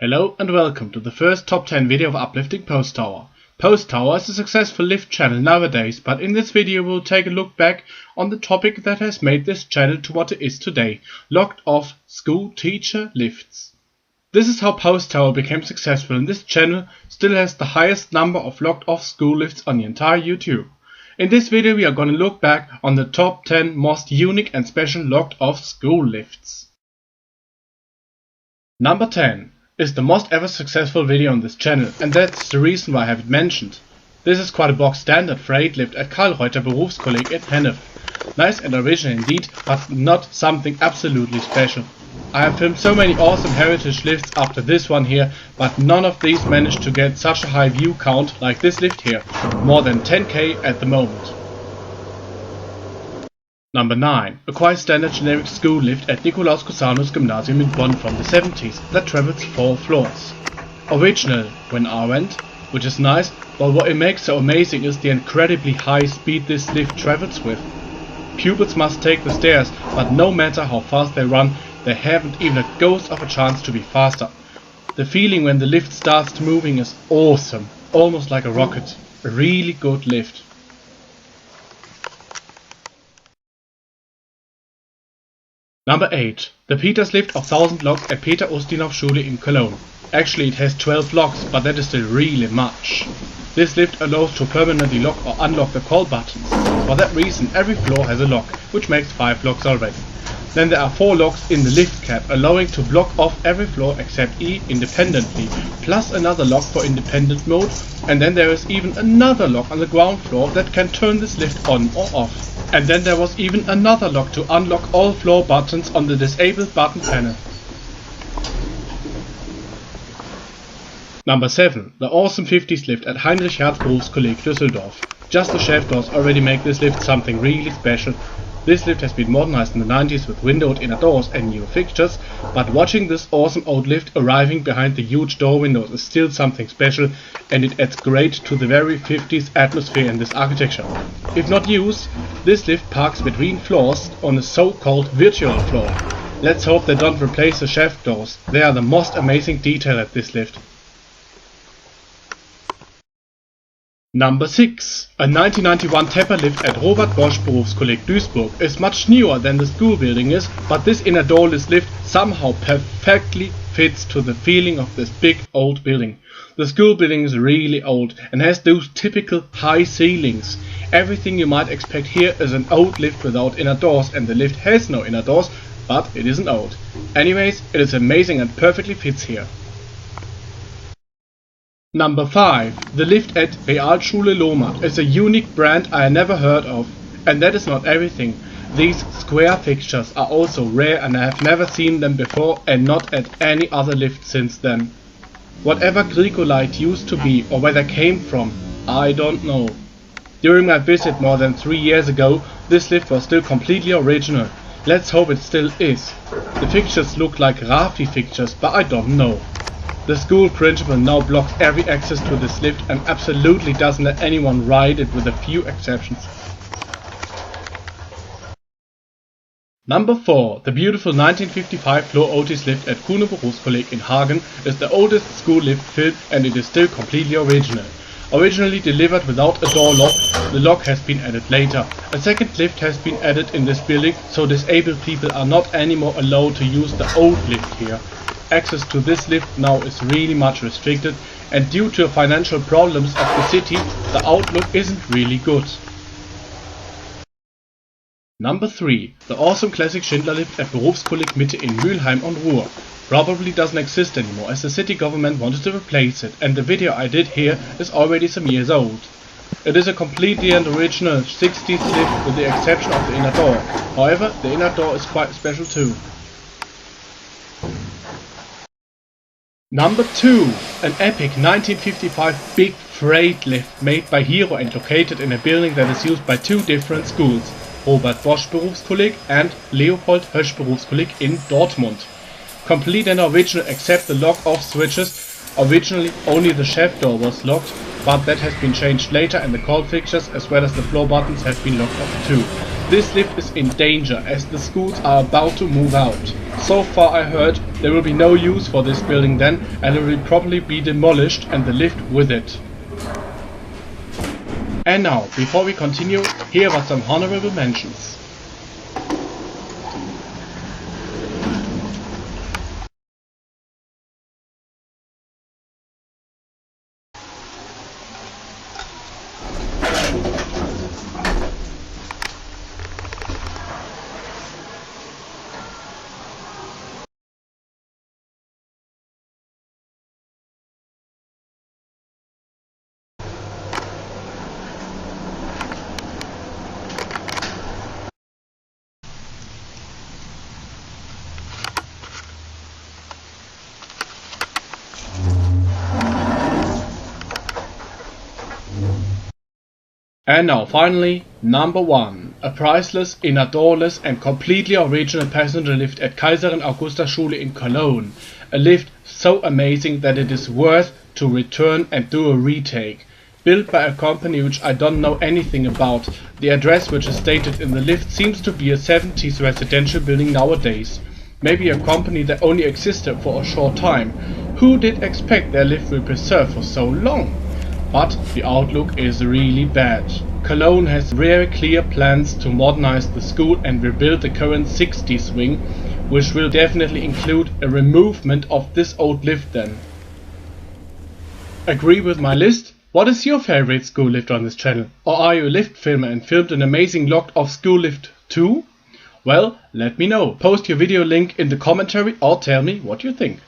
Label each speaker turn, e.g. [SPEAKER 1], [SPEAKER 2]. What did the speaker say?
[SPEAKER 1] Hello and welcome to the first top 10 video of uplifting Post Tower. Post Tower is a successful lift channel nowadays, but in this video we'll take a look back on the topic that has made this channel to what it is today: locked off school teacher lifts. This is how Post Tower became successful, and this channel still has the highest number of locked off school lifts on the entire YouTube. In this video we are going to look back on the top 10 most unique and special locked off school lifts. Number 10 is the most ever successful video on this channel, and that's the reason why I have it mentioned. This is quite a box standard freight lift at Karl-Reuter Berufskolleg in Hennef. Nice and original indeed, but not something absolutely special. I have filmed so many awesome heritage lifts after this one here, but none of these managed to get such a high view count like this lift here, more than 10k at the moment. Number 9. A quite standard generic school lift at Nikolaus Cusanus Gymnasium in Bonn from the 70s that travels 4 floors. Original when I went, which is nice, but what it makes so amazing is the incredibly high speed this lift travels with. Pupils must take the stairs, but no matter how fast they run, they haven't even a ghost of a chance to be faster. The feeling when the lift starts moving is awesome, almost like a rocket. A really good lift. Number 8. The Peters lift of 1000 locks at Peter Ustinov Schule in Cologne. Actually it has 12 locks, but that is still really much. This lift allows to permanently lock or unlock the call buttons. For that reason every floor has a lock, which makes 5 locks already. Then there are 4 locks in the lift cap, allowing to block off every floor except E independently, plus another lock for independent mode, and then there is even another lock on the ground floor that can turn this lift on or off. And then there was even another lock to unlock all floor buttons on the disabled button panel. Number 7. The awesome 50s lift at Heinrich Hertz Berufskolleg Düsseldorf. Just the shaft doors already make this lift something really special. This lift has been modernized in the 90s with windowed inner doors and new fixtures, but watching this awesome old lift arriving behind the huge door windows is still something special, and it adds great to the very 50s atmosphere in this architecture. If not used, this lift parks between floors on a so-called virtual floor. Let's hope they don't replace the shaft doors. They are the most amazing detail at this lift. Number 6. A 1991 Tepper lift at Robert Bosch Berufskolleg Duisburg is much newer than the school building is, but this inner doorless lift somehow perfectly fits to the feeling of this big old building. The school building is really old and has those typical high ceilings. Everything you might expect here is an old lift without inner doors, and the lift has no inner doors, but it isn't old. Anyways, it is amazing and perfectly fits here. Number 5. The lift at Realschule Lohmar is a unique brand I never heard of. And that is not everything. These square fixtures are also rare, and I have never seen them before and not at any other lift since then. Whatever Gricolite used to be or where they came from, I don't know. During my visit more than 3 years ago, this lift was still completely original. Let's hope it still is. The fixtures look like Rafi fixtures, but I don't know. The school principal now blocks every access to this lift and absolutely doesn't let anyone ride it, with a few exceptions. Number 4. The beautiful 1955 floor Otis lift at Kuhne Berufskolleg in Hagen is the oldest school lift filmed, and it is still completely original. Originally delivered without a door lock, the lock has been added later. A second lift has been added in this building, so disabled people are not anymore allowed to use the old lift here. Access to this lift now is really much restricted, and due to financial problems of the city, the outlook isn't really good. Number 3. The awesome classic Schindler Lift at Berufskolleg Mitte in Mülheim on Ruhr. Probably doesn't exist anymore, as the city government wanted to replace it, and the video I did here is already some years old. It is a completely and original 60s lift with the exception of the inner door. However, the inner door is quite special too. Number 2. An epic 1955 big freight lift made by Hero and located in a building that is used by 2 different schools, Robert Bosch Berufskolleg and Leopold Hösch Berufskolleg in Dortmund. Complete and original except the lock-off switches. Originally only the shaft door was locked, but that has been changed later, and the call fixtures as well as the floor buttons have been locked off too. This lift is in danger as the schools are about to move out. So far I heard there will be no use for this building then, and it will probably be demolished and the lift with it. And now, before we continue, here are some honorable mentions. And now finally, number 1. A priceless, inner doorless and completely original passenger lift at Kaiserin Augusta Schule in Cologne. A lift so amazing that it is worth to return and do a retake. Built by a company which I don't know anything about. The address which is stated in the lift seems to be a 70s residential building nowadays. Maybe a company that only existed for a short time. Who did expect their lift will preserve for so long? But the outlook is really bad. Cologne has very clear plans to modernize the school and rebuild the current 60s wing, which will definitely include a removement of this old lift then. Agree with my list? What is your favorite school lift on this channel? Or are you a lift filmer and filmed an amazing log of school lift too? Well, let me know. Post your video link in the commentary or tell me what you think.